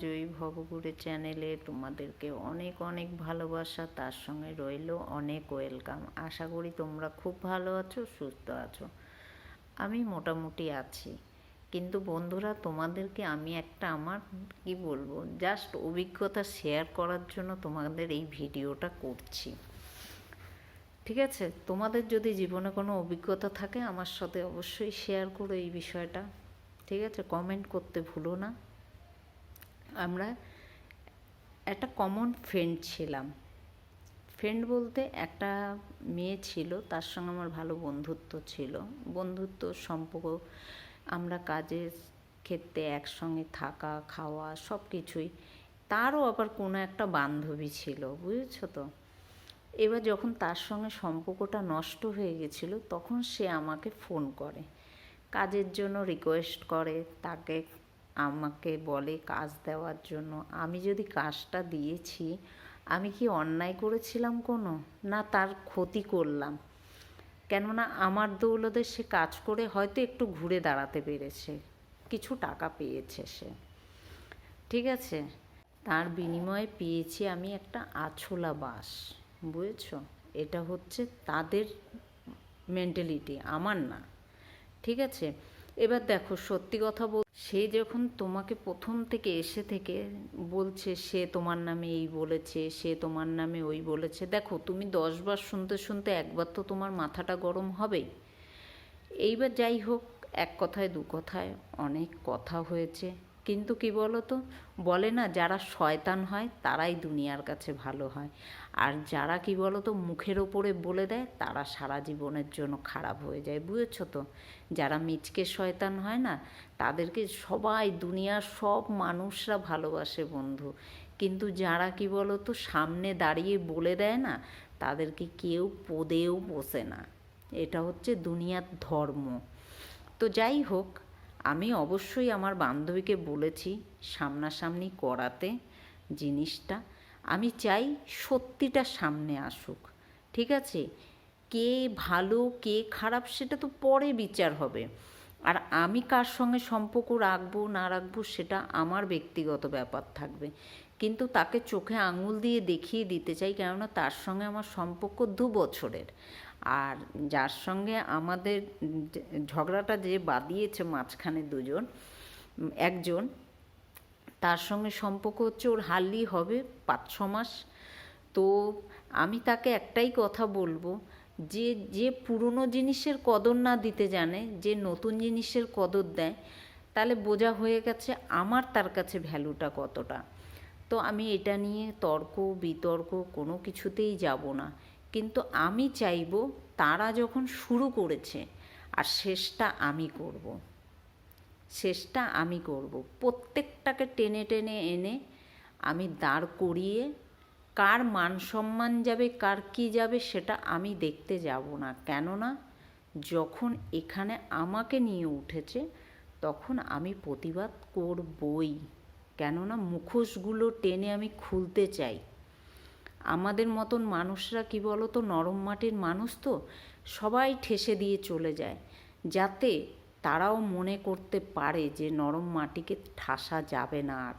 জয়ী ভবঘুরে চ্যানেলে তোমাদেরকে অনেক অনেক ভালোবাসা, তার সঙ্গে রইল অনেক ওয়েলকাম। আশা করি তোমরা খুব ভালো আছো, সুস্থ আছো। আমি মোটামুটি আছি, কিন্তু বন্ধুরা তোমাদেরকে আমি একটা আমার কি বলবো জাস্ট অভিজ্ঞতা শেয়ার করার জন্য তোমাদের এই ভিডিওটা করছি। ঠিক আছে, তোমাদের যদি জীবনে কোনো অভিজ্ঞতা থাকে আমার সাথে অবশ্যই শেয়ার করো এই বিষয়টা। ঠিক আছে, কমেন্ট করতে ভুলো না। আমরা একটা কমন ফ্রেন্ড ছিলাম। ফ্রেন্ড বলতে একটা মেয়ে ছিল, তার সঙ্গে আমার ভালো বন্ধুত্ব ছিল। বন্ধুত্ব সম্পর্ক, আমরা কাজের ক্ষেত্রে একসঙ্গে থাকা খাওয়া সব কিছুই। তারও আবার কোনো একটা বান্ধবী ছিল, বুঝেছো তো। এবার যখন তার সঙ্গে সম্পর্কটা নষ্ট হয়ে গেছিলো, তখন সে আমাকে ফোন করে, কাজের জন্য রিকোয়েস্ট করে, তাকে আমাকে বলে কাজ দেওয়ার জন্য। আমি যদি কাজটা দিয়েছি, আমি কি অন্যায় করেছিলাম কোনো? না, তার ক্ষতি করলাম? কেননা আমার দৌলতে সে কাজ করে হয়তো একটু ঘুরে দাঁড়াতে পেরেছে, কিছু টাকা পেয়েছে সে। ঠিক আছে, তার বিনিময়ে পেয়েছি আমি একটা আছলা বাস, বুঝেছো। এটা হচ্ছে তাদের মেন্টালিটি, আমার না। ঠিক আছে, এবার দেখো সত্যি কথা সে যখন তোমাকে প্রথম থেকে এসে থেকে বলছে সে তোমার নামে এই বলেছে, সে তোমার নামে ওই বলেছে, দেখো তুমি 10বার শুনতে শুনতে একবার তো তোমার মাথাটা গরম হবেই। এইবার যাই হোক, এক কথায় দু কথায় অনেক কথা হয়েছে, কিন্তু কি বলো তো, বলে না যারা শয়তান হয় তারাই দুনিয়ার কাছে ভালো হয়, আর যারা কি বলো তো মুখের ওপরে বলে দেয় তারা সারা জীবনের জন্য খারাপ হয়ে যায়, বুঝেছো তো। যারা মিচকে শয়তান হয় না, তাদেরকে সবাই দুনিয়ার সব মানুষরা ভালোবাসে বন্ধু, কিন্তু যারা কি বলো তো সামনে দাঁড়িয়ে বলে দেয় না, তাদেরকে কেউ পদেও বসে না। এটা হচ্ছে দুনিয়ার ধর্ম। তো যাই হোক, আমি অবশ্যই আমার বান্ধবীকে বলেছি সামনাসামনি করাতে জিনিসটা। আমি চাই সত্যিটা সামনে আসুক। ঠিক আছে, কে ভালো কে খারাপ সেটা তো পরে বিচার হবে। আর আমি কার সঙ্গে সম্পর্ক রাখবো না রাখবো সেটা আমার ব্যক্তিগত ব্যাপার থাকবে, কিন্তু তাকে চোখে আঙুল দিয়ে দেখিয়ে দিতে চাই, কেননা তার সঙ্গে আমার সম্পর্ক 2 বছরের। আর যার সঙ্গে আমাদের ঝগড়াটা যে বাদিয়েছে মাঝখানে একজন, তার সঙ্গে সম্পর্ক হচ্ছে ওর হার্লি হবে 5-6 মাস। তো আমি তাকে একটাই কথা বলবো, যে যে পুরনো জিনিসের কদর না দিতে জানে, যে নতুন জিনিসের কদর দেয়, তাহলে বোঝা হয়ে গেছে আমার তার কাছে ভ্যালুটা কতটা। তো আমি এটা নিয়ে তর্ক বিতর্ক কোনো কিছুতেই যাব না, কিন্তু আমি চাইবো তারা যখন শুরু করেছে, আর শেষটা আমি করব, শেষটা আমি করব। প্রত্যেকটাকে টেনে টেনে এনে আমি দাঁড় করিয়ে, কার মান সম্মান যাবে কার কী যাবে সেটা আমি দেখতে যাব না। কেননা যখন এখানে আমাকে নিয়ে উঠেছে, তখন আমি প্রতিবাদ করবই। কেননা মুখোশগুলো টেনে আমি খুলতে চাই। আমাদের মতন মানুষরা কি বলো তো, নরম মাটির মানুষ তো, সবাই ঠেসে দিয়ে চলে যায়, যাতে তারাও মনে করতে পারে যে নরম মাটিকে ঠাসা যাবে না আর।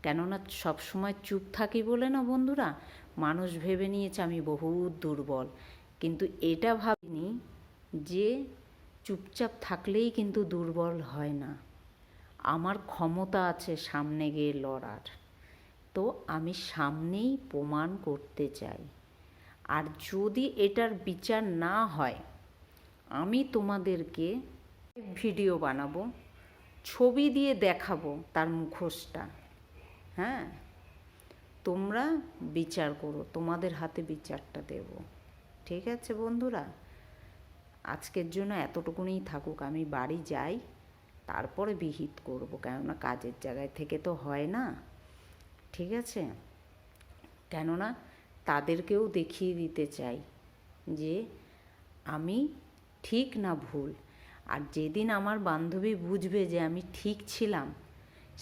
কেননা সবসময় চুপ থাকি বলে না বন্ধুরা, মানুষ ভেবে নিয়েছে আমি বহুত দুর্বল, কিন্তু এটা ভাবিনি যে চুপচাপ থাকলেই কিন্তু দুর্বল হয় না। আমার ক্ষমতা আছে সামনে গিয়ে লড়ার, তো আমি সামনেই প্রমাণ করতে চাই। আর যদি এটার বিচার না হয়, আমি তোমাদেরকে ভিডিও বানাবো, ছবি দিয়ে দেখাবো তার মুখোশটা। হ্যাঁ, তোমরা বিচার করো, তোমাদের হাতে বিচারটা দেব। ঠিক আছে বন্ধুরা, আজকের জন্য এতটুকুনি থাকুক। আমি বাড়ি যাই, তারপরে বিহিত করব, কেননা কাজের জায়গায় থেকে তো হয় না। ঠিক আছে, কেননা তাদেরকেও দেখিয়ে দিতে চাই যে আমি ঠিক না ভুল। আর যেদিন আমার বান্ধবী বুঝবে যে আমি ঠিক ছিলাম,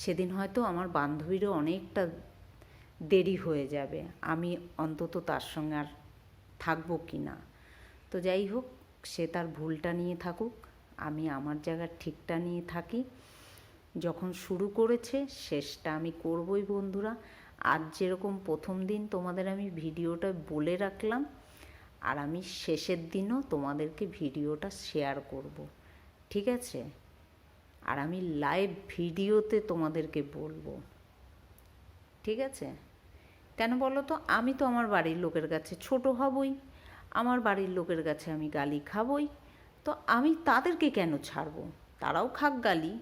সেদিন হয়তো আমার বান্ধবীরও অনেকটা দেরি হয়ে যাবে, আমি অন্তত তার সঙ্গে আর থাকবো কি না। তো যাই হোক, সে তার ভুলটা নিয়ে থাকুক, আমি আমার জায়গার ঠিকটা নিয়ে থাকি। যখন শুরু করেছে শেষটা আমি করবই বন্ধুরা। আজ যেরকম প্রথম দিন তোমাদের আমি ভিডিওটা বলে রাখলাম, আর আমি শেষের দিনও তোমাদেরকে ভিডিওটা শেয়ার করব, ঠিক আছে? আর আমি লাইভ ভিডিওতে তোমাদেরকে বলবো, ঠিক আছে? কেন বলো তো, আমি তো আমার বাড়ির লোকের কাছে ছোট হবই, আমার বাড়ির লোকের কাছে আমি গালি খাবই, তো আমি তাদেরকে কেন ছাড়বো? তারাও খাক গালি,